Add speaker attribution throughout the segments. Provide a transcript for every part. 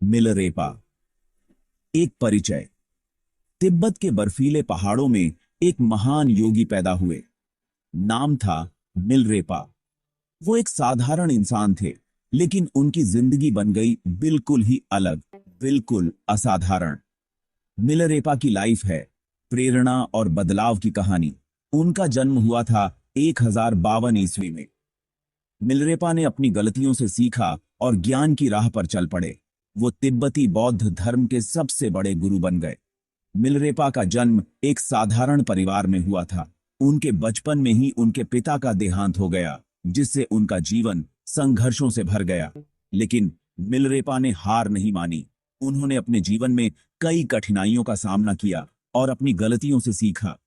Speaker 1: Milarepa. एक परिचय। तिब्बत के बर्फीले पहाड़ों में एक महान योगी पैदा हुए। नाम था मिलरेपा। वो एक साधारण इंसान थे, लेकिन उनकी जिंदगी बन गई बिल्कुल ही अलग, बिल्कुल असाधारण। मिलरेपा की लाइफ है प्रेरणा और बदलाव की कहानी। उनका जन्म हुआ था 1052 ईस्वी में। मिलरेपा ने अपनी गलतियों से सीखा और ज्ञान की राह पर चल पड़े। वो तिब्बती बौद्ध धर्म के सबसे बड़े गुरु बन गए। मिलरेपा का जन्म एक साधारण परिवार में हुआ था। उनके बचपन में ही उनके पिता का देहांत हो गया, जिससे उनका जीवन संघर्षों से भर गया। लेकिन मिलरेपा ने हार नहीं मानी। उन्होंने अपने जीवन में कई कठिनाइयों का सामना किया और अपनी गलतियों से सीखा।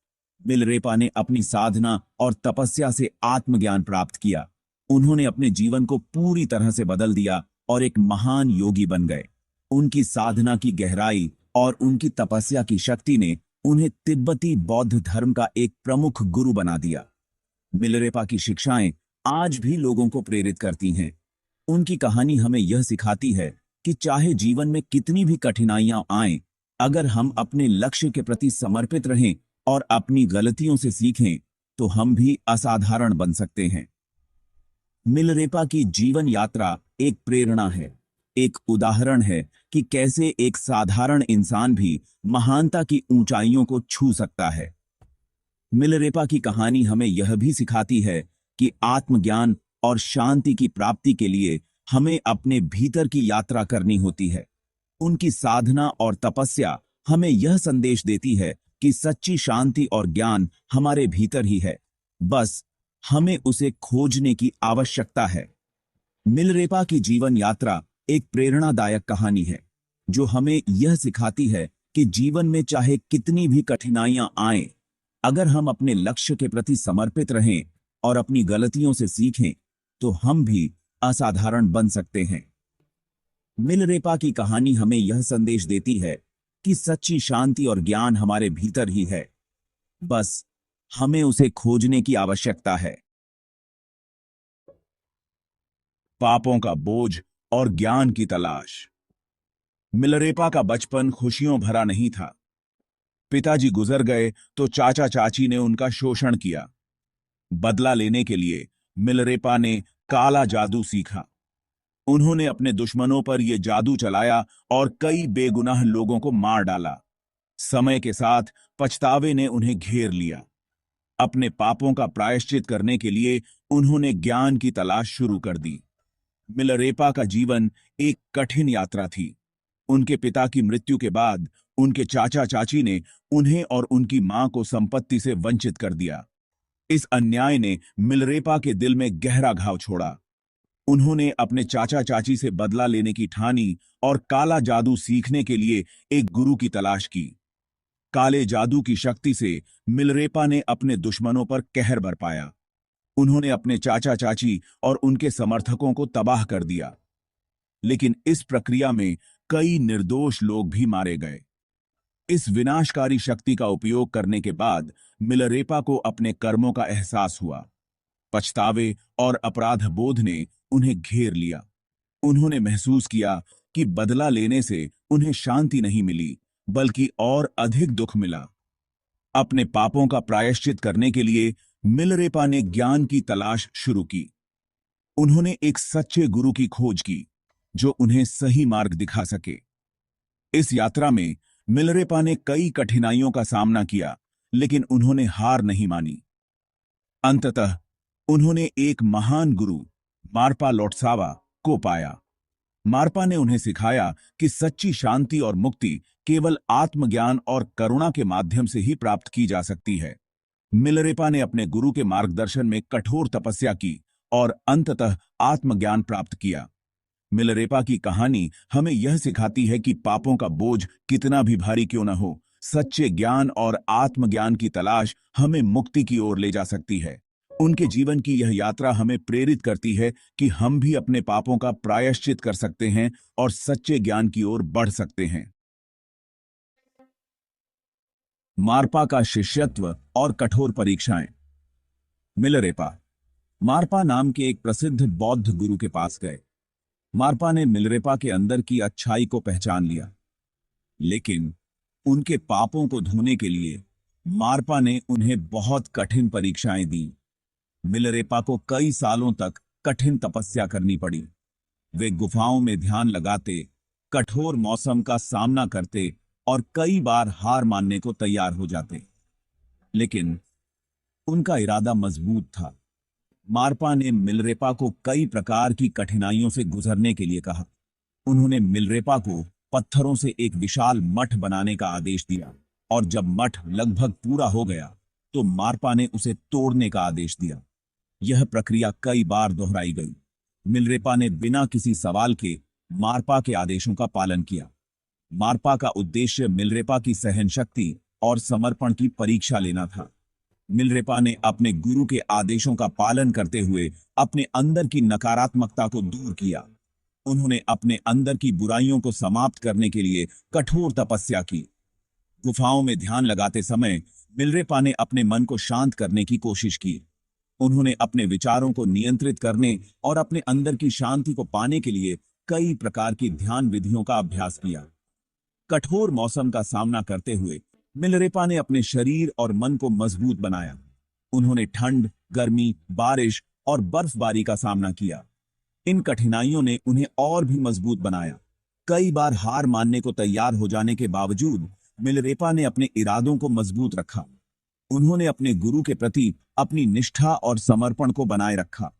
Speaker 1: मिलरेपा ने अपनी साधना और तपस्या से आत्मज्ञान प्राप्त किया। उन्होंने अपने जीवन को पूरी तरह से बदल दिया और एक महान योगी बन गए। उनकी साधना की गहराई और उनकी तपस्या की शक्ति ने उन्हें तिब्बती बौद्ध धर्म का एक प्रमुख गुरु बना दिया। मिलरेपा की शिक्षाएं आज भी लोगों को प्रेरित करती हैं। उनकी कहानी हमें यह सिखाती है कि चाहे जीवन में कितनी भी कठिनाइयां आएं, अगर हम अपने लक्ष्य के प्रति समर्पित रहें और अपनी गलतियों से सीखें, तो हम भी असाधारण बन सकते हैं। मिलरेपा की जीवन यात्रा एक प्रेरणा है, एक उदाहरण है कि कैसे एक साधारण इंसान भी महानता की ऊंचाइयों को छू सकता है। मिलरेपा की कहानी हमें यह भी सिखाती है कि आत्मज्ञान और शांति की प्राप्ति के लिए हमें अपने भीतर की यात्रा करनी होती है। उनकी साधना और तपस्या हमें यह संदेश देती है कि सच्ची शांति और ज्ञान हमारे भीतर ही है, बस हमें उसे खोजने की आवश्यकता है। मिलरेपा की जीवन यात्रा एक प्रेरणादायक कहानी है, जो हमें यह सिखाती है कि जीवन में चाहे कितनी भी कठिनाइयां आएं, अगर हम अपने लक्ष्य के प्रति समर्पित रहें और अपनी गलतियों से सीखें, तो हम भी असाधारण बन सकते हैं। मिलरेपा की कहानी हमें यह संदेश देती है कि सच्ची शांति और ज्ञान हमारे भीतर ही है, बस हमें उसे खोजने की आवश्यकता है। पापों का बोझ और ज्ञान की तलाश। मिलरेपा का बचपन खुशियों भरा नहीं था। पिताजी गुजर गए तो चाचा चाची ने उनका शोषण किया। बदला लेने के लिए मिलरेपा ने काला जादू सीखा। उन्होंने अपने दुश्मनों पर यह जादू चलाया और कई बेगुनाह लोगों को मार डाला। समय के साथ पछतावे ने उन्हें घेर लिया। अपने पापों का प्रायश्चित करने के लिए उन्होंने ज्ञान की तलाश शुरू कर दी। मिलरेपा का जीवन एक कठिन यात्रा थी। उनके पिता की मृत्यु के बाद उनके चाचा चाची ने उन्हें और उनकी मां को संपत्ति से वंचित कर दिया। इस अन्याय ने मिलरेपा के दिल में गहरा घाव छोड़ा। उन्होंने अपने चाचा चाची से बदला लेने की ठानी और काला जादू सीखने के लिए एक गुरु की तलाश की। काले जादू की शक्ति से मिलरेपा ने अपने दुश्मनों पर कहर बरपाया। उन्होंने अपने चाचा चाची और उनके समर्थकों को तबाह कर दिया। लेकिन इस प्रक्रिया में कई निर्दोष लोग भी मारे गए। इस विनाशकारी शक्ति का उपयोग करने के बाद मिलरेपा को अपने कर्मों का एहसास हुआ। पछतावे और अपराध बोध ने उन्हें घेर लिया। उन्होंने महसूस किया कि बदला लेने से उन्हें शांति नहीं मिली, बल्कि और अधिक दुख मिला। अपने पापों का प्रायश्चित करने के लिए मिलरेपा ने ज्ञान की तलाश शुरू की। उन्होंने एक सच्चे गुरु की खोज की, जो उन्हें सही मार्ग दिखा सके। इस यात्रा में मिलरेपा ने कई कठिनाइयों का सामना किया, लेकिन उन्होंने हार नहीं मानी। अंततः उन्होंने एक महान गुरु मारपा लोटसावा को पाया। मारपा ने उन्हें सिखाया कि सच्ची शांति और मुक्ति केवल आत्मज्ञान और करुणा के माध्यम से ही प्राप्त की जा सकती है। मिलरेपा ने अपने गुरु के मार्गदर्शन में कठोर तपस्या की और अंततः आत्मज्ञान प्राप्त किया। मिलरेपा की कहानी हमें यह सिखाती है कि पापों का बोझ कितना भी भारी क्यों न हो, सच्चे ज्ञान और आत्मज्ञान की तलाश हमें मुक्ति की ओर ले जा सकती है। उनके जीवन की यह यात्रा हमें प्रेरित करती है कि हम भी अपने पापों का प्रायश्चित कर सकते हैं और सच्चे ज्ञान की ओर बढ़ सकते हैं। मारपा का शिष्यत्व और कठोर परीक्षाएं। मिलरेपा मारपा नाम के एक प्रसिद्ध बौद्ध गुरु के पास गए। मारपा ने मिलरेपा के अंदर की अच्छाई को पहचान लिया, लेकिन उनके पापों को धोने के लिए मारपा ने उन्हें बहुत कठिन परीक्षाएं दी। मिलरेपा को कई सालों तक कठिन तपस्या करनी पड़ी। वे गुफाओं में ध्यान लगाते, कठोर मौसम का सामना करते और कई बार हार मानने को तैयार हो जाते, लेकिन उनका इरादा मजबूत था। मारपा ने मिलरेपा को कई प्रकार की कठिनाइयों से गुजरने के लिए कहा। उन्होंने मिलरेपा को पत्थरों से एक विशाल मठ बनाने का आदेश दिया, और जब मठ लगभग पूरा हो गया तो मारपा ने उसे तोड़ने का आदेश दिया। यह प्रक्रिया कई बार दोहराई गई। मिलरेपा ने बिना किसी सवाल के मारपा के आदेशों का पालन किया। मारपा का उद्देश्य मिलरेपा की सहन शक्ति और समर्पण की परीक्षा लेना था। मिलरेपा ने अपने गुरु के आदेशों का पालन करते हुए अपने अंदर की नकारात्मकता को दूर किया। उन्होंने अपने अंदर की बुराइयों को समाप्त करने के लिए कठोर तपस्या की। गुफाओं में ध्यान लगाते समय मिलरेपा ने अपने मन को शांत करने की कोशिश की। उन्होंने अपने विचारों को नियंत्रित करने और अपने अंदर की शांति को पाने के लिए कई प्रकार की ध्यान विधियों का अभ्यास किया। कठोर मौसम का सामना करते हुए मिलरेपा ने अपने शरीर और मन को मजबूत बनाया। उन्होंने ठंड, गर्मी, बारिश और बर्फबारी का सामना किया। इन कठिनाइयों ने उन्हें और भी मजबूत बनाया। कई बार हार मानने को तैयार हो जाने के बावजूद मिलरेपा ने अपने इरादों को मजबूत रखा। उन्होंने अपने गुरु के प्रति अपनी निष्ठा और समर्पण को बनाए रखा।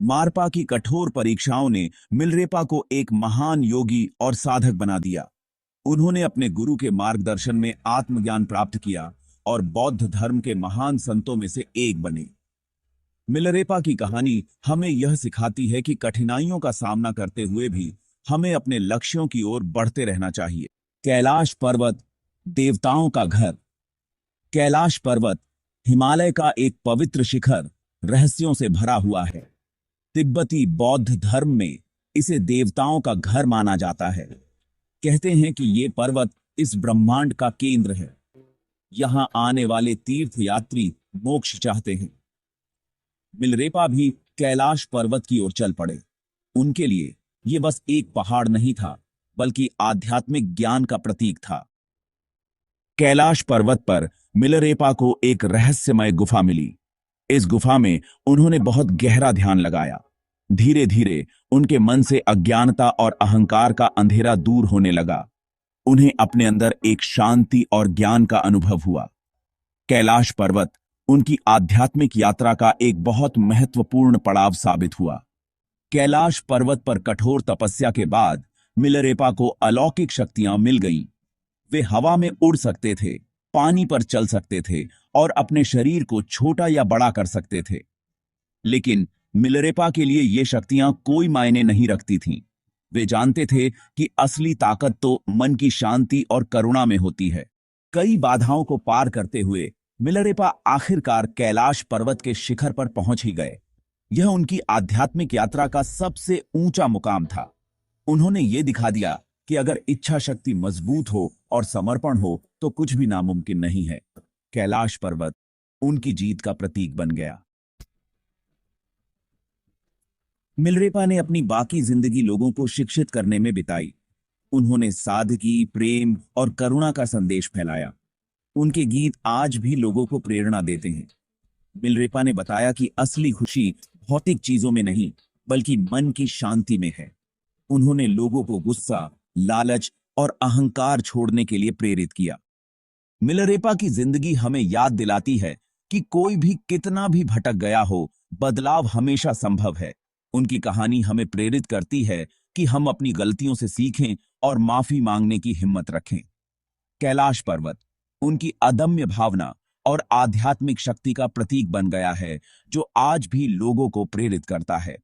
Speaker 1: मारपा की कठोर परीक्षाओं ने मिलरेपा को एक महान योगी और साधक बना दिया। उन्होंने अपने गुरु के मार्गदर्शन में आत्मज्ञान प्राप्त किया और बौद्ध धर्म के महान संतों में से एक बने। मिलरेपा की कहानी हमें यह सिखाती है कि कठिनाइयों का सामना करते हुए भी हमें अपने लक्ष्यों की ओर बढ़ते रहना चाहिए। कैलाश पर्वत, देवताओं का घर। कैलाश पर्वत हिमालय का एक पवित्र शिखर रहस्यों से भरा हुआ है। तिब्बती बौद्ध धर्म में इसे देवताओं का घर माना जाता है। कहते हैं कि ये पर्वत इस ब्रह्मांड का केंद्र है। यहां आने वाले तीर्थयात्री मोक्ष चाहते हैं। मिलरेपा भी कैलाश पर्वत की ओर चल पड़े। उनके लिए यह बस एक पहाड़ नहीं था, बल्कि आध्यात्मिक ज्ञान का प्रतीक था। कैलाश पर्वत पर मिलरेपा को एक रहस्यमय गुफा मिली। इस गुफा में उन्होंने बहुत गहरा ध्यान लगाया। धीरे धीरे उनके मन से अज्ञानता और अहंकार का अंधेरा दूर होने लगा। उन्हें अपने अंदर एक शांति और ज्ञान का अनुभव हुआ। कैलाश पर्वत उनकी आध्यात्मिक यात्रा का एक बहुत महत्वपूर्ण पड़ाव साबित हुआ। कैलाश पर्वत पर कठोर तपस्या के बाद मिलरेपा को अलौकिक शक्तियां मिल गईं। वे हवा में उड़ सकते थे, पानी पर चल सकते थे और अपने शरीर को छोटा या बड़ा कर सकते थे। लेकिन मिलरेपा के लिए ये शक्तियां कोई मायने नहीं रखती थीं। वे जानते थे कि असली ताकत तो मन की शांति और करुणा में होती है। कई बाधाओं को पार करते हुए मिलरेपा आखिरकार कैलाश पर्वत के शिखर पर पहुंच ही गए। यह उनकी आध्यात्मिक यात्रा का सबसे ऊंचा मुकाम था। उन्होंने ये दिखा दिया कि अगर इच्छा शक्ति मजबूत हो और समर्पण हो तो कुछ भी नामुमकिन नहीं है। कैलाश पर्वत उनकी जीत का प्रतीक बन गया। मिलरेपा ने अपनी बाकी जिंदगी लोगों को शिक्षित करने में बिताई। उन्होंने सादगी, प्रेम और करुणा का संदेश फैलाया। उनके गीत आज भी लोगों को प्रेरणा देते हैं। मिलरेपा ने बताया कि असली खुशी भौतिक चीजों में नहीं, बल्कि मन की शांति में है। उन्होंने लोगों को गुस्सा, लालच और अहंकार छोड़ने के लिए प्रेरित किया। मिलरेपा की जिंदगी हमें याद दिलाती है कि कोई भी कितना भी भटक गया हो, बदलाव हमेशा संभव है। उनकी कहानी हमें प्रेरित करती है कि हम अपनी गलतियों से सीखें और माफी मांगने की हिम्मत रखें। कैलाश पर्वत उनकी अदम्य भावना और आध्यात्मिक शक्ति का प्रतीक बन गया है, जो आज भी लोगों को प्रेरित करता है।